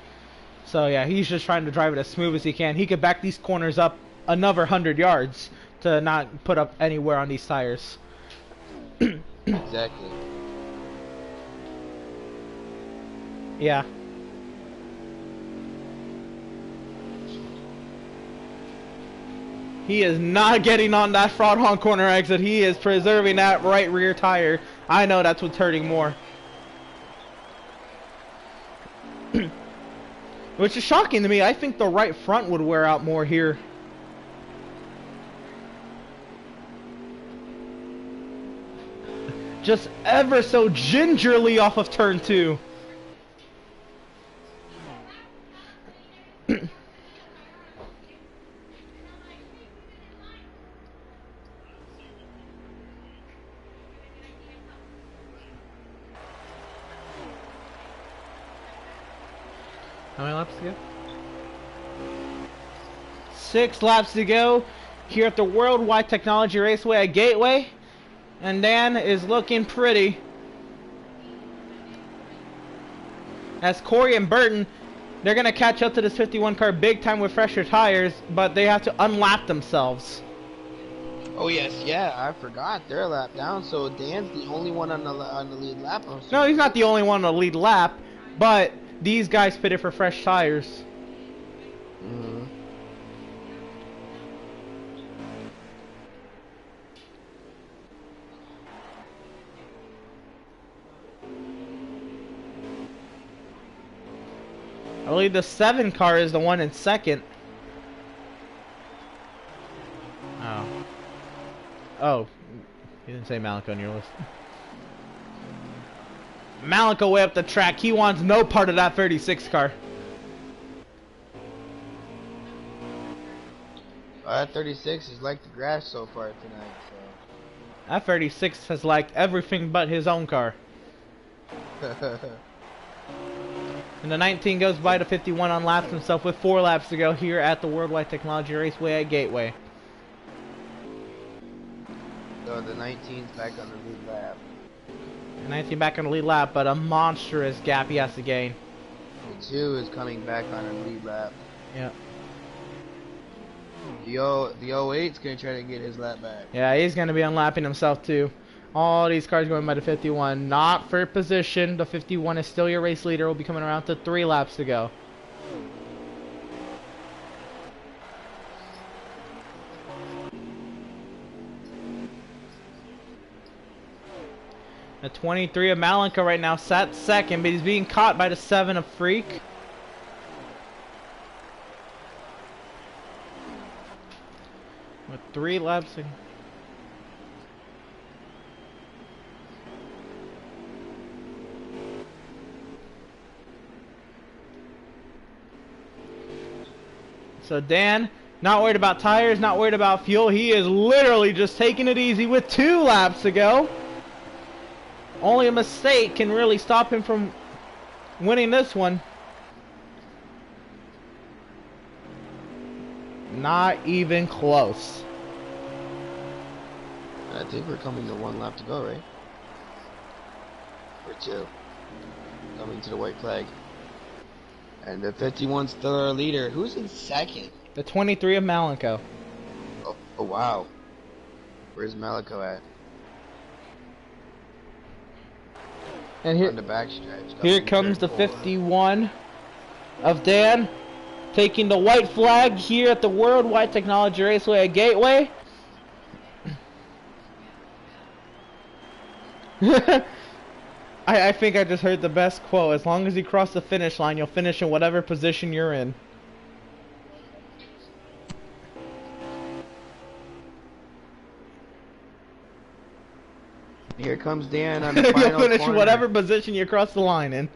So yeah, he's just trying to drive it as smooth as he can. He could back these corners up another 100 yards to not put up anywhere on these tires. Exactly. Yeah. He is not getting on that Fraudhorn corner exit. He is preserving that right rear tire. I know that's what's hurting more. Which is shocking to me. I think the right front would wear out more here. Just ever so gingerly off of turn 2. How many laps to go? 6 laps to go here at the Worldwide Technology Raceway at Gateway. And Dan is looking pretty. As Corey and Burton, they're going to catch up to this 51 car big time with fresher tires, but they have to unlap themselves. Oh yes, yeah, I forgot. They're a lap down, so Dan's the only one on the lead lap. No, he's not the only one on the lead lap, but these guys pitted for fresh tires. Mm-hmm. I believe the 7 car is the one in second. Oh. Oh. You didn't say Malico on your list. Malico way up the track. He wants no part of that 36 car. That 36 is like the grass so far tonight, so. That 36 has liked everything but his own car. And the 19 goes by to 51 on laps himself with 4 laps to go here at the Worldwide Technology Raceway at Gateway. So the 19's back on the lead lap. 19 back on the lead lap, but a monstrous gap he has to gain. The 2 is coming back on the lead lap. Yeah. The 08's gonna try to get his lap back. Yeah, he's gonna be unlapping himself too. All these cars going by the 51, not for position. The 51 is still your race leader. Will be coming around to 3 laps to go. The 23 of Malenko right now sat second, but he's being caught by the 7 of Freak. With 3 laps. So Dan, not worried about tires, not worried about fuel. He is literally just taking it easy with 2 laps to go. Only a mistake can really stop him from winning this one. Not even close. I think we're coming to 1 lap to go, right? Or 2. Coming to the white flag. And the 51's still our leader. Who's in second? The 23 of Malenko. Oh wow. Where's Malico at? And here, on the backstretch. here comes the 51 of Dan, taking the white flag here at the Worldwide Technology Raceway at Gateway. I think I just heard the best quote. As long as you cross the finish line, you'll finish in whatever position you're in. Here comes Dan on the final You'll finish corner. whatever position you cross the line in.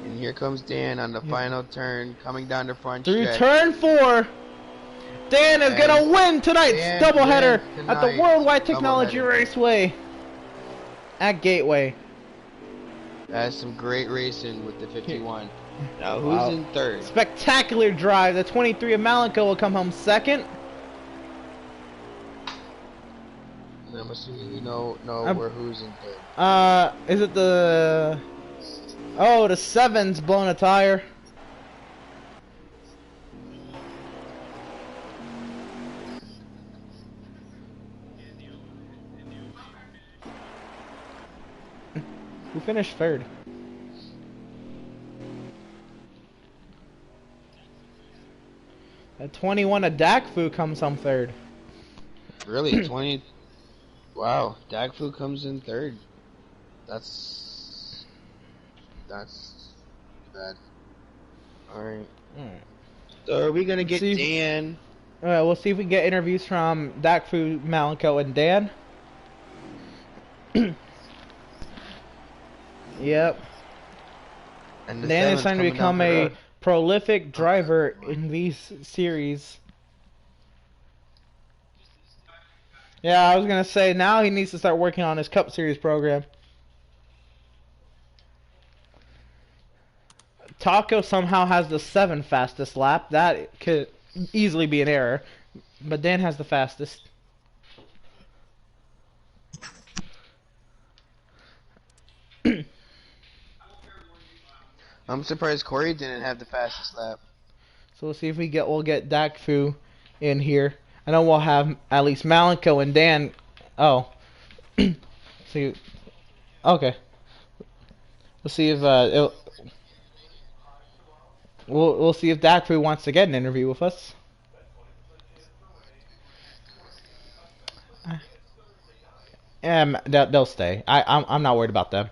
And here comes Dan on the final turn, coming down the front Through stretch. turn 4, Dan is going to win tonight's doubleheader at the Worldwide Technology Raceway at Gateway. That's some great racing with the 51. Now who's in third? Spectacular drive. The 23 of Malenko will come home second. I'm assuming you know where who's in third. Is it the... Oh, the 7's blowing a tire. Who finished third? At 21, a Dakfu comes home third. Really? 20? Wow. Dagfu comes in third. That's bad. Alright. So are we going to get Dan? We'll see if we can get interviews from Dakfu, Malenko, and Dan. Yep. And Dan is trying to become a prolific driver in these series. Yeah, I was going to say, now he needs to start working on his Cup Series program. Taco somehow has the 7 fastest lap. That could easily be an error. But Dan has the fastest. I'm surprised Corey didn't have the fastest lap. So we'll see if we'll get Dakfu in here. I know we'll have at least Malenko and Dan. Oh. See. Okay. We'll see if we'll see if Dakfu wants to get an interview with us. They'll stay. I'm not worried about them.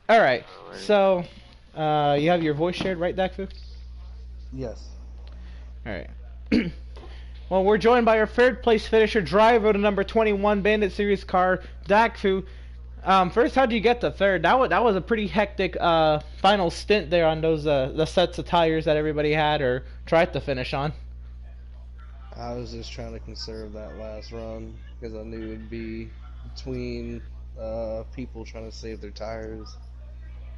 All right. So You have your voice shared, right, Dakfu? Yes. Alright. Well, we're joined by our third place finisher, driver to number 21 Bandit Series car, Dakfu. First, how'd you get to third? That was a pretty hectic final stint there on those the sets of tires that everybody had or tried to finish on. I was just trying to conserve that last run because I knew it'd be between people trying to save their tires.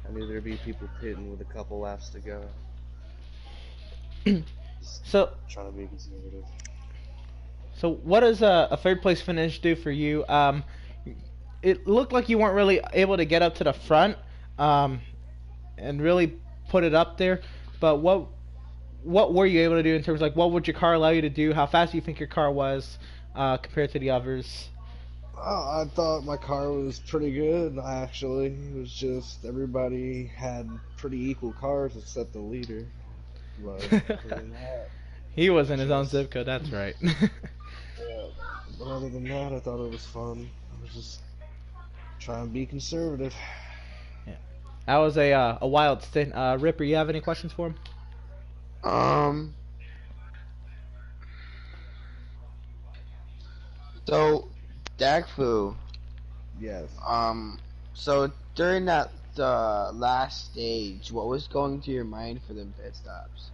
I knew there'd be people pitting with a couple laps to go. So, trying to be conservative. So what does a third place finish do for you? It looked like you weren't really able to get up to the front and really put it up there. But what were you able to do in terms of, like, what would your car allow you to do? How fast do you think your car was compared to the others? I thought my car was pretty good, actually. It was just everybody had pretty equal cars except the leader. But other than that, he was in his own zip code, that's right. yeah, but other than that, I thought it was fun. I was just trying to be conservative. Yeah. That was a wild stint. Ripper, you have any questions for him? So, Dakfu. Yes. So during that last stage, what was going through your mind for them pit stops?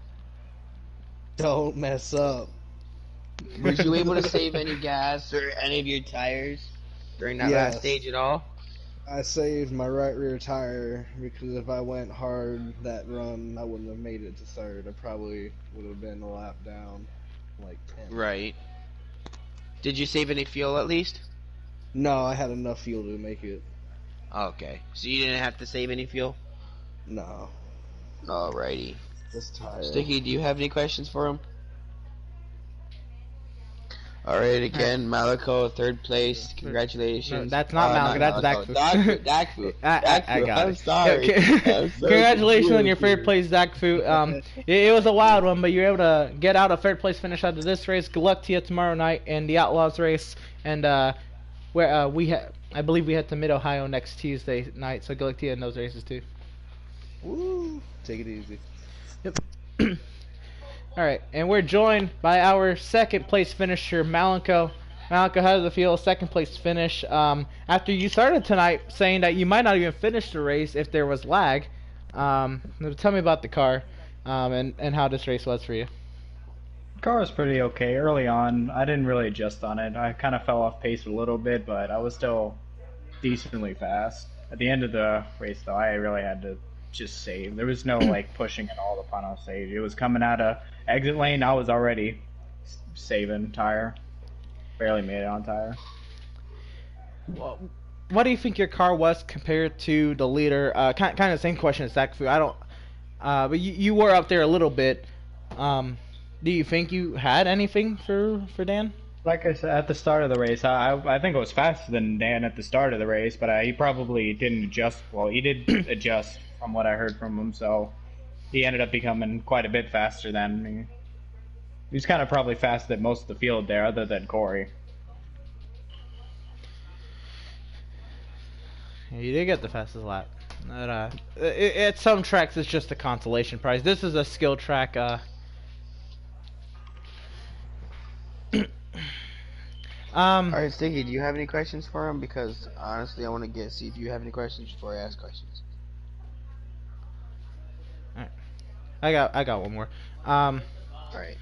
Don't mess up. Were you able to save any gas or any of your tires during that last stage at all? I saved my right rear tire because if I went hard that run, I wouldn't have made it to third. I probably would have been a lap down, like 10. Right. Did you save any fuel at least? No, I had enough fuel to make it. Okay. So you didn't have to save any fuel? No. Alrighty. Just tired. Sticky, do you have any questions for him? Alright, again, Malico, third place. Congratulations. No, that's not Malico, that's Dakfu. Dakfu. I got I'm it. sorry. Okay. Congratulations on your third place, Dakfu. It was a wild one, but you were able to get out a third place finish out of this race. Good luck to you tomorrow night in the Outlaws race. And where I believe we head to Mid-Ohio next Tuesday night, so good luck to you in those races too. Woo! Take it easy. Yep. Alright, and we're joined by our second place finisher, Malenko. Malenko, how does it feel, second place finish? After you started tonight saying that you might not even finish the race if there was lag. Tell me about the car and how this race was for you. The car was pretty okay early on. I didn't really adjust on it. I kind of fell off pace a little bit, but I was still decently fast. At the end of the race, though, I really had to just save. There was no like pushing at all the final stage. It was coming out of exit lane. I was already saving tire. Barely made it on tire. Well, what do you think your car was compared to the leader? Kind of the same question as Dakfu. I don't. But you were up there a little bit. Do you think you had anything for Dan? Like I said at the start of the race, I think it was faster than Dan at the start of the race, but he probably didn't adjust. Well, he did adjust from what I heard from him, so he ended up becoming quite a bit faster than me. He was kind of probably faster than most of the field there, other than Corey. Yeah, you did get the fastest lap. But, at some tracks, it's just a consolation prize. This is a skill track. Alright, Sticky, do you have any questions for him? Because honestly, I want to see if you have any questions before I ask questions. Alright. I got one more. Alright.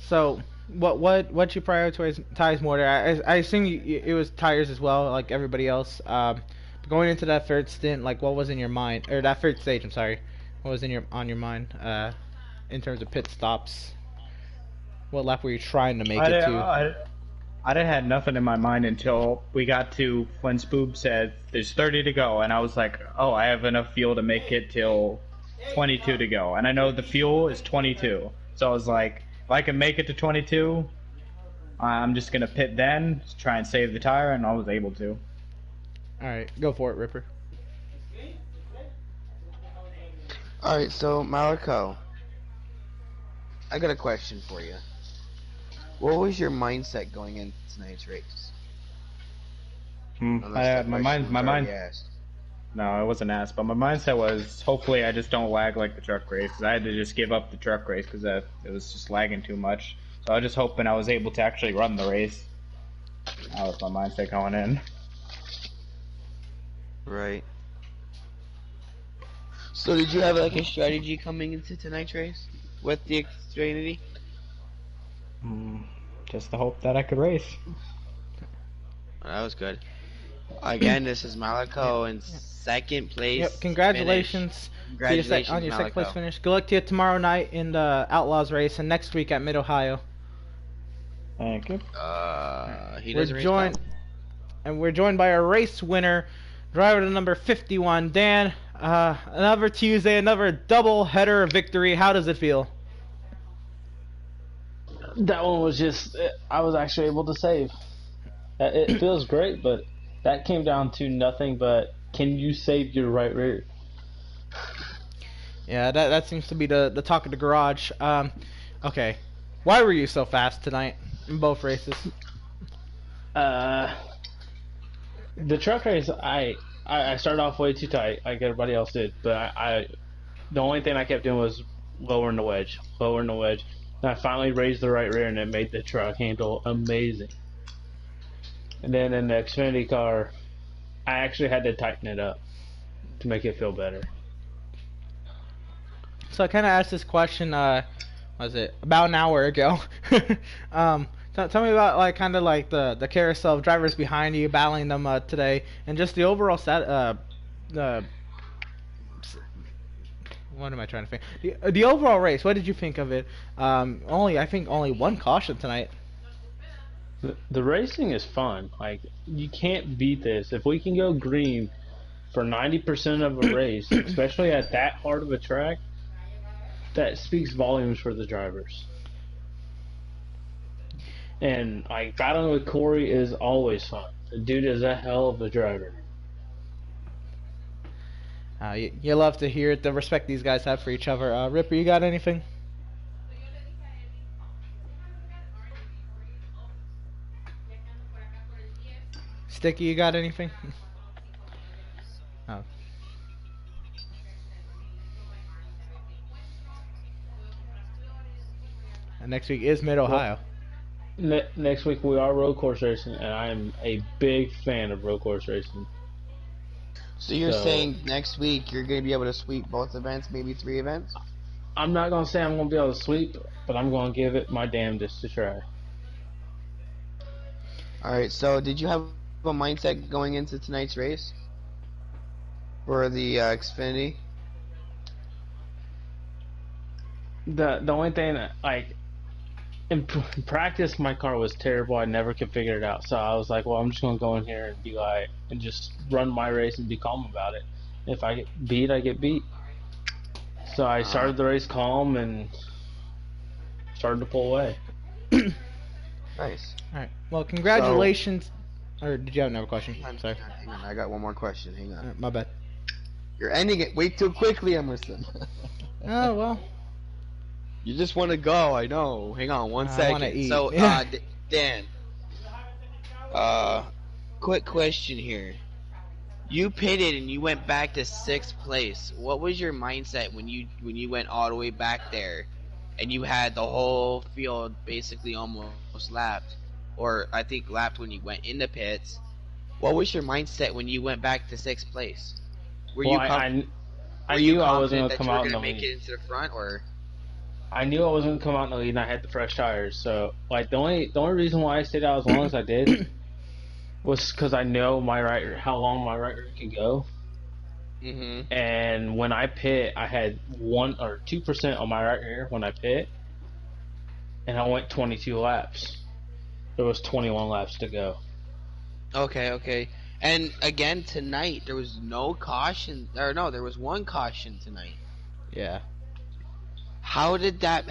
So, what you prioritize more there? I assume it was tires as well, like everybody else. Going into that third stint, like what was in your mind, or that third stage? I'm sorry. What was on your mind in terms of pit stops? What lap were you trying to make it to? I didn't had nothing in my mind until we got to when Spoob said there's 30 to go, and I was like, oh, I have enough fuel to make it till 22 to go, and I know the fuel is 22, so I was like, if I can make it to 22, I'm just gonna pit then, try and save the tire, and I was able to. All right, go for it, Ripper. All right, so Malico, I got a question for you. What was your mindset going into tonight's race? My No, it wasn't asked, but my mindset was hopefully I just don't lag like the truck race, because I had to just give up the truck race because it was just lagging too much. So I was just hoping I was able to actually run the race. That was my mindset going in. Right. So did you have like a strategy coming into tonight's race with the Xfinity? Just the hope that I could race. That was good. Again, this is Malaco in second place. Yep, congratulations. Congratulations, on your second place Malaco. finish. Good luck to you tomorrow night in the Outlaws race and next week at Mid Ohio. Thank you. He doesn't race well. We're joined by our race winner, driver to number 51, Dan. Another Tuesday, another double header victory. How does it feel? That one was just, I was actually able to save. It feels great, but that came down to nothing but, can you save your right rear? Yeah, that seems to be the talk of the garage. Okay, why were you so fast tonight in both races? The truck race, I started off way too tight, like everybody else did, but the only thing I kept doing was lowering the wedge. And I finally raised the right rear, and it made the truck handle amazing. And then in the Xfinity car, I actually had to tighten it up to make it feel better. So I kind of asked this question, was it about an hour ago? Tell me about the carousel of drivers behind you, battling them today, and just the overall what am I trying to think? The overall race. What did you think of it? I think only one caution tonight. The racing is fun. Like, you can't beat this. If we can go green for 90% of a race, especially at that hard of a track, that speaks volumes for the drivers. And like, battling with Corey is always fun. The dude is a hell of a driver. You love to hear it, the respect these guys have for each other. Ripper, you got anything? Sticky, you got anything? Oh. And next week is Mid Ohio. Next week we are road course racing, and I am a big fan of road course racing. So you're saying next week you're going to be able to sweep both events, maybe 3 events? I'm not going to say I'm going to be able to sweep, but I'm going to give it my damnedest to try. Alright, so did you have a mindset going into tonight's race? For the Xfinity? The only thing that, like, in practice my car was terrible. I never could figure it out. So I was like, well, I'm just going to go in here and be like, and just run my race and be calm about it. If I get beat, I get beat. So I started the race calm and started to pull away. Nice. Alright, well, congratulations. Or did you have another question? I'm sorry. Hang on, I got one more question. Hang on. My bad. You're ending it way too quickly, Emerson. Oh, well. You just want to go, I know. Hang on one I second. wanna eat. So, Dan, quick question here. You pitted and you went back to 6th place. What was your mindset when you went all the way back there, and you had the whole field basically almost lapped, or I think lapped when you went in the pits? What was your mindset when you went back to 6th place? Were you I knew I wasn't going to come out in the make lead. it into the front, or? I knew I wasn't going to come out in the lead, and I had the fresh tires. So, like, the only reason why I stayed out as long as I did was because I know how long my right rear can go. Mm-hmm. And when I pit, I had 1 or 2% on my right rear when I pit, and I went 22 laps. There was 21 laps to go. Okay. And again tonight, there was no caution. Or no, there was 1 caution tonight. Yeah. How did that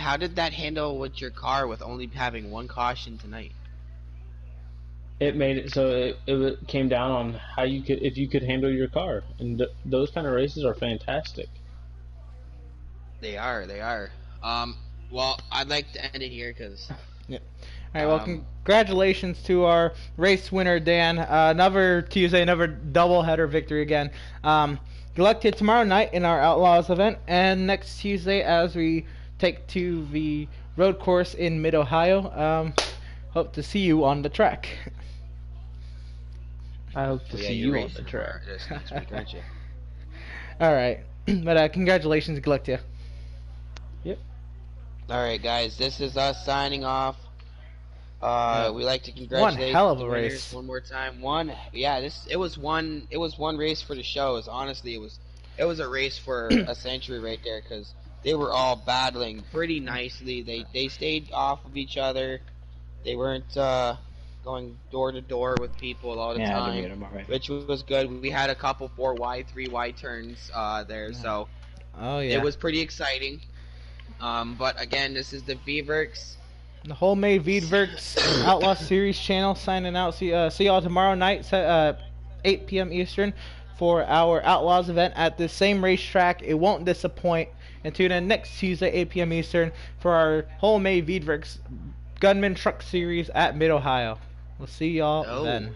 handle with your car with only having 1 caution tonight? It made it so it came down on how if you could handle your car, and those kind of races are fantastic. They are. Well, I'd like to end it here because. Yeah. Alright, well, congratulations to our race winner, Dan. Another Tuesday, another doubleheader victory again. Good luck to you tomorrow night in our Outlaws event, and next Tuesday as we take to the road course in Mid-Ohio. Hope to see you on the track. I hope to see you on the track. This next week, aren't you? Alright, but congratulations, good luck to you. Yep. Alright, guys, this is us signing off. We like to congratulate One hell of a the winners race. one more time. It was one race for the shows. Honestly, it was a race for a century right there, because they were all battling pretty nicely. They stayed off of each other. They weren't going door to door with people all the time, which was good. We had a couple 4 wide, 3 wide turns there, so it was pretty exciting. But again, this is the Veedverks. The Wholemade Veedverks Outlaw Series channel signing out. See y'all tomorrow night, 8 p.m. Eastern, for our Outlaws event at the same racetrack. It won't disappoint. And tune in next Tuesday, 8 p.m. Eastern, for our Wholemade Veedverks Gunman Truck Series at Mid-Ohio. We'll see y'all then.